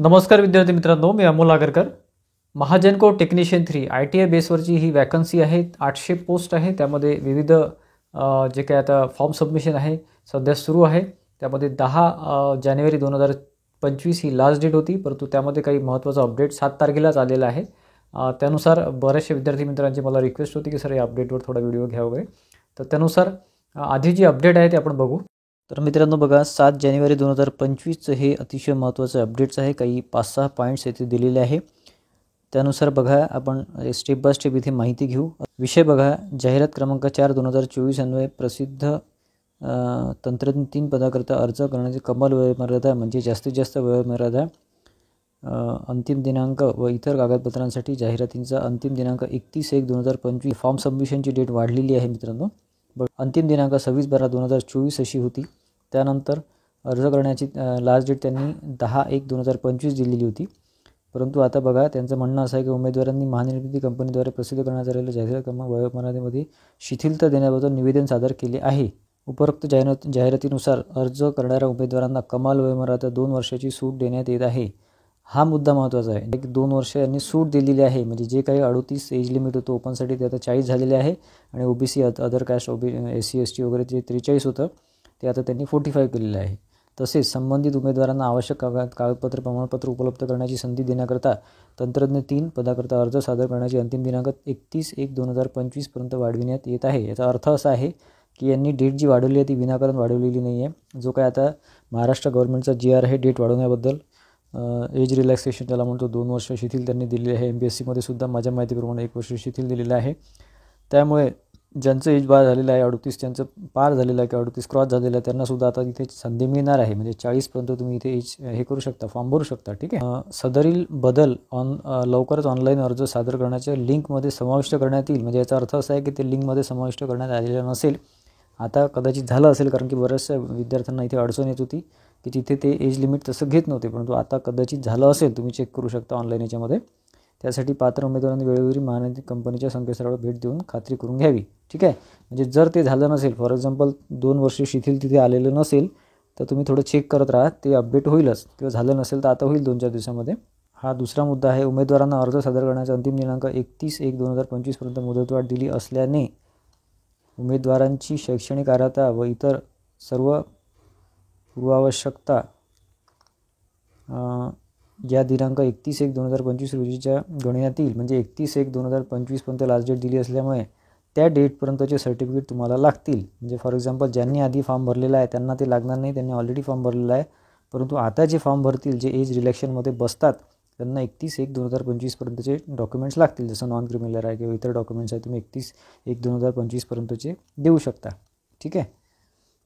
नमस्कार विद्यार्थी मित्रांनो, मी अमोल आगरकर. महाजनको टेक्निशियन 3 ITI बेसवरची ही वॅकन्सी आहे. 800 पोस्ट आहे. त्यामध्ये विविध जे काय आता फॉर्म सबमिशन आहे सध्या सुरू आहे. त्यामध्ये 10 जानेवारी 2025 ही लास्ट डेट होती, परंतु त्यामध्ये काही महत्त्वाचा अपडेट 7 तारखेलाच आलेला आहे. त्यानुसार बऱ्याचशा विद्यार्थी मित्रांची मला रिक्वेस्ट होती की सर या अपडेटवर थोडा व्हिडिओ घ्या वगैरे. तर त्यानुसार आधी जी अपडेट आहे ते आपण बघू. तर मित्रांनो बघा, 7 जानेवारी 2025चं हे अतिशय महत्त्वाचं अपडेट्स आहे. काही 5-6 पॉईंट्स येथे दिलेले आहे. त्यानुसार बघा, आपण स्टेप बाय स्टेप इथे माहिती घेऊ. विषय बघा, जाहिरात क्रमांक 4 2024 अन्वये प्रसिद्ध तंत्रज्ञ 3 पदाकरता अर्ज करण्याची कमाल वयोमर्यादा म्हणजे जास्तीत जास्त वयोमर्यादा, अंतिम दिनांक व इतर कागदपत्रांसाठी जाहिरातींचा अंतिम दिनांक 31/1/2025. फॉर्म सबमिशनची डेट वाढलेली आहे मित्रांनो. अंतिम दिनांक 26/12/2024 अशी होती. त्यानंतर अर्ज करण्याची लास्ट डेट त्यांनी 10/1/2025 दिलेली होती. परंतु आता बघा, त्यांचं म्हणणं असं आहे की उमेदवारांनी महानिर्मिती कंपनीद्वारे प्रसिद्ध करण्यात आलेल्या जाहिरात क्रमांक वयोमर्यादेमध्ये शिथिलता देण्याबद्दल निवेदन सादर केले आहे. उपरोक्त जाहिरातीनुसार अर्ज करणाऱ्या उमेदवारांना कमाल वयोमर्यादा 2 वर्षाची सूट देण्यात येत आहे. हा मुद्दा महत्त्वाचा आहे. 2 वर्ष यांनी सूट दिलेली आहे. म्हणजे जे काही 38 एज लिमिट होतं ओपनसाठी ते आता 40 झालेले आहे आणि OBC other caste SC ST वगैरे जे 43 होतं ते आता त्यांनी 45 केलेलं आहे. तसेच संबंधित उमेदवारांना आवश्यक कागदपत्र प्रमाणपत्र उपलब्ध करण्याची संधी देण्याकरता तंत्रज्ञ 3 पदाकरता अर्ज सादर करण्याची अंतिम दिनांक 31/1/2025 पर्यंत वाढविण्यात येत आहे. याचा अर्थ असा आहे की यांनी डेट जी वाढवली आहे ती विनाकारण वाढवलेली नाही आहे. जो काय आता महाराष्ट्र गव्हर्नमेंटचा GR आहे डेट वाढवण्याबद्दल, एज रिलॅक्सेशन त्याला म्हणतो, 2 वर्ष शिथिल त्यांनी दिलेली आहे. MPSCमध्ये सुद्धा माझ्या माहितीप्रमाणे 1 वर्ष शिथिल दिलेलं आहे. त्यामुळे ज्यांचं एज बार झालेलं आहे 38, त्यांचं पार झालेलं आहे की 38 क्रॉस झालेलं आहे, त्यांनासुद्धा आता इथे संधी मिळणार आहे. म्हणजे 40पर्यंत तुम्ही इथे एज हे करू शकता, फॉर्म भरू शकता. ठीक आहे. सदरील बदल लवकरच ऑनलाईन अर्ज सादर करण्याच्या लिंकमध्ये समाविष्ट करण्यात येईल. म्हणजे याचा अर्थ असा आहे की ते लिंकमध्ये समाविष्ट करण्यात आलेलं नसेल. आता कदाचित झालं असेल, कारण की बऱ्याचशा विद्यार्थ्यांना इथे अडचण येत होती की तिथे ते एज लिमिट तसं घेत नव्हते. परंतु आता कदाचित झालं असेल, तुम्ही चेक करू शकता ऑनलाईन याच्यामध्ये. त्यासाठी पात्र उमेदवारांनी वेळोवेळी महानिर्मिती कंपनीच्या संकेतस्थळावर भेट देऊन खात्री करून घ्यावी. ठीक आहे. म्हणजे जर ते झालं नसेल, फॉर एक्झाम्पल 2 वर्ष शिथिल तिथे आलेलं नसेल, तर तुम्ही थोडं चेक करत राहा, ते अपडेट होईलच. किंवा झालं नसेल तर आता होईल 2-4 दिवसामध्ये. हा दुसरा मुद्दा आहे. उमेदवारांना अर्ज सादर करण्याचा अंतिम दिनांक 31/1/2025 पर्यंत मुदतवाढ दिली असल्याने उमेदवारांची शैक्षणिक अर्हता व इतर सर्व पूर्वावश्यकता या दिनांक 31/1/2025 रोजीच्या गणण्यात येईल. म्हणजे 31/1/2025 पर्यंत लास्ट डेट दिली असल्यामुळे त्या डेटपर्यंतचे सर्टिफिकेट तुम्हाला लागतील. म्हणजे फॉर एक्झाम्पल ज्यांनी आधी फॉर्म भरलेला आहे त्यांना ते लागणार नाही, त्यांनी ऑलरेडी फॉर्म भरलेला आहे. परंतु आता जे फॉर्म भरतील, जे एज रिलॅक्शनमध्ये बसतात, त्यांना 31/1/2025 पर्यंतचे डॉक्युमेंट्स लागतील. जसं नॉन क्रिमिनल आहे किंवा इतर डॉक्युमेंट्स आहेत, तुम्ही 31/1/2025 पर्यंतचे देऊ शकता. ठीक आहे.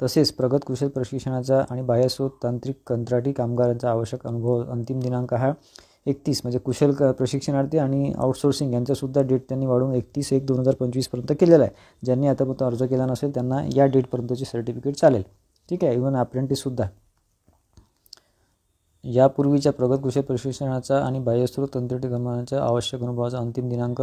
तसेच प्रगत कुशल प्रशिक्षणाचा आणि बाह्यस्रोत तांत्रिक कंत्राटी कामगारांचा आवश्यक अनुभव अंतिम दिनांक हा 31, म्हणजे कुशल प्रशिक्षणार्थी आणि आउटसोर्सिंग यांचासुद्धा डेट त्यांनी वाढवून 31/1/2025 पर्यंत केलेला आहे. ज्यांनी आतापर्यंत अर्ज केला नसेल त्यांना या डेटपर्यंतचे सर्टिफिकेट चालेल. ठीक आहे. इव्हन अप्रेंटिससुद्धा. यापूर्वीच्या प्रगत कुशल प्रशिक्षणाचा आणि बाह्यस्रोत तांत्रिक कामगारांच्या आवश्यक अनुभवाचा अंतिम दिनांक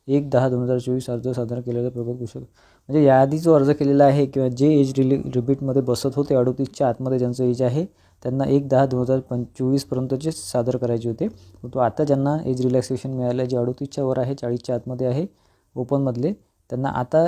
1/10/2024 अर्ज सादर केलेला प्रगत कुशल, म्हणजे याआधी जो अर्ज केलेला आहे किंवा जे एज लिमिटमध्ये बसत होते 38च्या आतमध्ये ज्यांचं एज आहे त्यांना 1/10/2024 पर्यंतचेच सादर करायचे होते. तो आता ज्यांना एज रिलॅक्सेशन मिळालं, जे 38च्या वर आहे, 40च्या आतमध्ये आहे ओपनमधले, त्यांना आता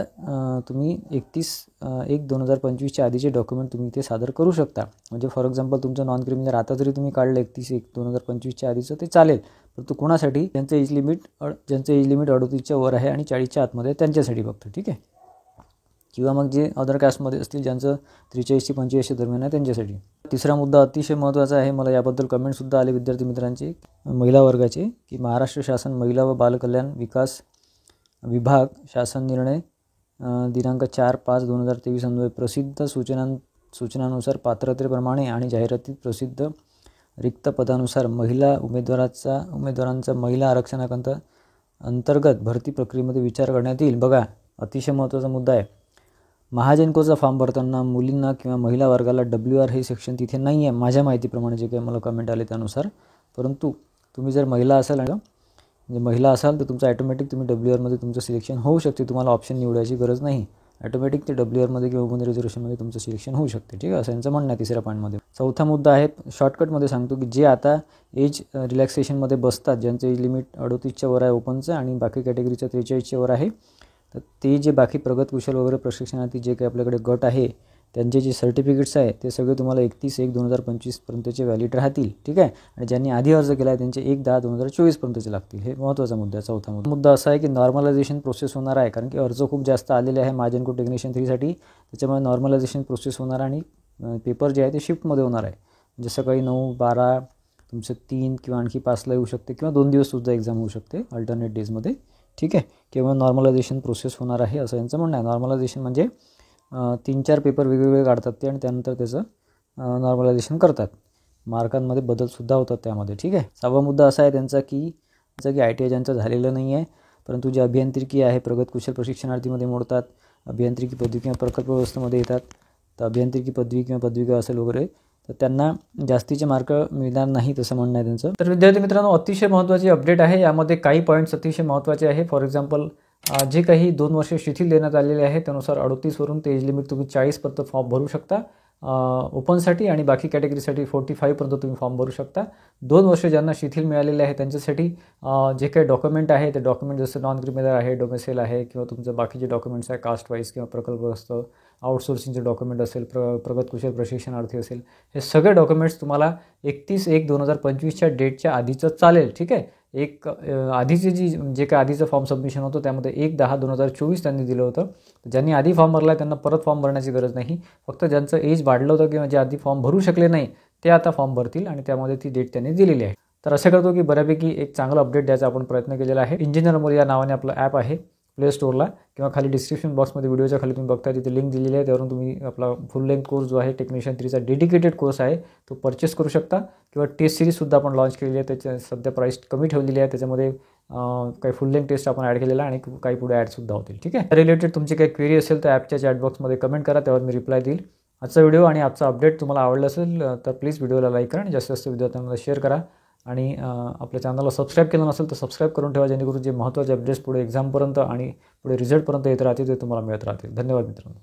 तुम्ही 31/1/2025च्या आधीचे डॉक्युमेंट तुम्ही इथे सादर करू शकता. म्हणजे फॉर एक्झाम्पल तुमचं नॉन क्रिमिनल आता जरी तुम्ही काढलं 31/1/2025च्या आधीचं, ते चालेल. परंतु कोणासाठी? ज्यांचं एज लिमिट 38च्या वर आहे आणि 40च्या आतमध्ये, त्यांच्यासाठी फक्त. ठीक आहे. किंवा मग जे अदर कास्टमध्ये असतील, ज्यांचं 43 ते 85 दरम्यान आहे, त्यांच्यासाठी. तिसरा मुद्दा अतिशय महत्त्वाचा आहे. मला याबद्दल कमेंटसुद्धा आले विद्यार्थी मित्रांचे, महिला वर्गाचे, की महाराष्ट्र शासन महिला व बालकल्याण विकास विभाग शासन निर्णय दिनांक 4/5/2023 अन्वये प्रसिद्ध सूचनानुसार पात्रतेप्रमाणे आणि जाहिरातीत प्रसिद्ध रिक्त पदानुसार महिला उमेदवारांचा महिला आरक्षणाकरता अंतर्गत भरती प्रक्रियेमध्ये विचार करण्यात येईल. बघा, अतिशय महत्त्वाचा मुद्दा आहे. महाजनकोचा फॉर्म भरताना मुलींना किंवा महिला वर्गाला WR हे सेक्शन तिथे नाही आहे, माझ्या माहितीप्रमाणे जे काही मला कमेंट आले त्यानुसार. परंतु तुम्ही जर महिला असाल, म्हणजे महिला असाल, तर तुमचं ॲटोमॅटिक तुम्ही WRमध्ये तुमचं सिलेक्शन होऊ शकते. तुम्हाला ऑप्शन निवडायची गरज नाही. ऑटोमॅटिक ते WR किंवा वुमन रिझर्वेशनमध्ये तुमचं सिलेक्शन होऊ शकते. ठीक आहे, असं यांचं म्हणणं आहे तिसऱ्या पॉईंटमध्ये. चौथा मुद्दा आहे, शॉर्टकटमध्ये सांगतो की जे आता एज रिलॅक्सेशनमध्ये बसतात, ज्यांचं एज लिमिट 38च्या वर आहे ओपनचं आणि बाकी कॅटेगरीच्या 43च्या वर आहे, तर ते जे बाकी प्रगत कुशल वगैरे प्रशिक्षणार्थी जे काही आपल्याकडे गट आहे त्यांचे जे सर्टिफिकेट्स आहे ते सगळे तुम्हाला 31/1/2025 पर्यंतचे व्हॅलिड राहतील. ठीक आहे, आणि ज्यांनी आधी अर्ज केला आहे त्यांचे 1/10/2024 पर्यंतचे लागतील. हे महत्त्वाचा मुद्दा आहे. चौथा मुद्दा असा आहे की नॉर्मलायझेशन प्रोसेस होणार आहे, कारण की अर्ज खूप जास्त आलेले आहे महाजनको टेक्निशियन 3साठी. त्याच्यामुळे नॉर्मलायझेशन प्रोसेस होणार आणि पेपर जे आहे ते शिफ्टमध्ये होणार आहे. जसं काही 9, 12 तुमचं 3 किंवा आणखी 5ला येऊ शकते किंवा 2 दिवससुद्धा एक्झाम होऊ शकते अल्टरनेट डेजमध्ये. ठीक आहे, किंवा नॉर्मलायझेशन प्रोसेस होणार आहे असं यांचं म्हणणं आहे. नॉर्मलायझेशन म्हणजे 3-4 पेपर वेगवेगळे काढतात ते आणि त्यानंतर त्याचं नॉर्मलायझेशन करतात. मार्कांमध्ये बदलसुद्धा होतात त्यामध्ये. ठीक आहे. 6वा मुद्दा असा आहे त्यांचा की ITI ज्यांचं झालेलं नाही आहे परंतु जे अभियांत्रिकी आहे प्रगत कुशल प्रशिक्षणार्थीमध्ये मोडतात, अभियांत्रिकी पदवी किंवा प्रकल्प व्यवस्थेमध्ये येतात, तर अभियांत्रिकी पदवी किंवा पदविका असेल वगैरे, तर त्यांना जास्तीचे मार्क मिळणार नाही असं म्हणणं आहे त्यांचं. तर विद्यार्थी मित्रांनो, अतिशय महत्त्वाची अपडेट आहे. यामध्ये काही पॉईंट्स अतिशय महत्त्वाचे आहे. फॉर एक्झाम्पल जे काही 2 वर्ष शिथिल देण्यात आलेले आहे त्यानुसार 38 वरून ते एज लिमिट तुम्ही 40 पर्यंत फॉर्म भरू शकता ओपनसाठी, आणि बाकी कॅटेगरीसाठी 45 पर्यंत तुम्ही फॉर्म भरू शकता. 2 वर्ष ज्यांना शिथिल मिळालेले आहे त्यांच्यासाठी जे काही डॉक्युमेंट आहे ते डॉक्युमेंट जसं नॉन क्रिमिनल आहे, डोमेसाईल आहे किंवा तुमचं बाकीचे डॉक्युमेंट्स आहे कास्ट वाईज किंवा प्रकल्पग्रस्त आउटसोर्सिंगचे डॉक्युमेंट असेल, प्रगत कुशल प्रशिक्षणार्थी असेल, हे सगळे डॉक्युमेंट्स तुम्हाला 31/1/2025च्या डेटच्या आधीचं चालेल. ठीक आहे. आधीचे जे काय आधीचं फॉर्म सबमिशन होतं त्यामध्ये 1/10/2024 त्यांनी दिलं होतं. ज्यांनी आधी फॉर्म भरला त्यांना परत फॉर्म भरण्याची गरज नाही. फक्त ज्यांचं एज वाढलं होतं किंवा जे आधी फॉर्म भरू शकले नाही ते आता फॉर्म भरतील आणि त्यामध्ये ती डेट त्यांनी दिलेली आहे. तर असं करतो की बऱ्यापैकी एक चांगलं अपडेट द्यायचा आपण प्रयत्न केलेला आहे. इंजिनियर मोर या नावाने आपलं ॲप आहे प्ले स्टोअरला, किंवा खाली डिस्क्रिप्शन बॉक्समध्ये व्हिडिओच्या खाली तुम्ही बघता तिथे लिंक दिलेली आहे. त्यावरून तुम्ही आपला फुल लेंथ कोर्स जो आहे टेक्निशियन 3चा डेडिकेटेड कोर्स आहे तो परचेस करू शकता. किंवा टेस्ट सिरीजसुद्धा आपण लॉन्च केलेली आहे. त्याच्या सध्या प्राईस कमी ठेवलेली आहे. त्याच्यामध्ये काही फुल लेंथ टेस्ट आपण ॲड केलेला आहे आणि काही पुढे ॲडसुद्धा होतील. ठीक आहे. रिलेटेड तुमची काही क्वेरी असेल तर ॲपच्या चॅटबॉक्समध्ये कमेंट करा, त्यावर मी रिप्लाय देईल. आजचा व्हिडिओ आणि आजचा अपडेट तुम्हाला आवडला असेल तर प्लीज व्हिडिओला लाईक करा आणि जास्तीत जास्त विद्यार्थ्यांना शेअर करा. आणि आपल्या चॅनलला सबस्क्राईब केलं नसेल तर सबस्क्राईब करून ठेवा, जेणेकरून जे महत्त्वाचे अपडेट्स पुढे एक्झामपर्यंत आणि पुढे रिझल्टपर्यंत येत राहतील ते तुम्हाला मिळत राहतील. धन्यवाद मित्रांनो.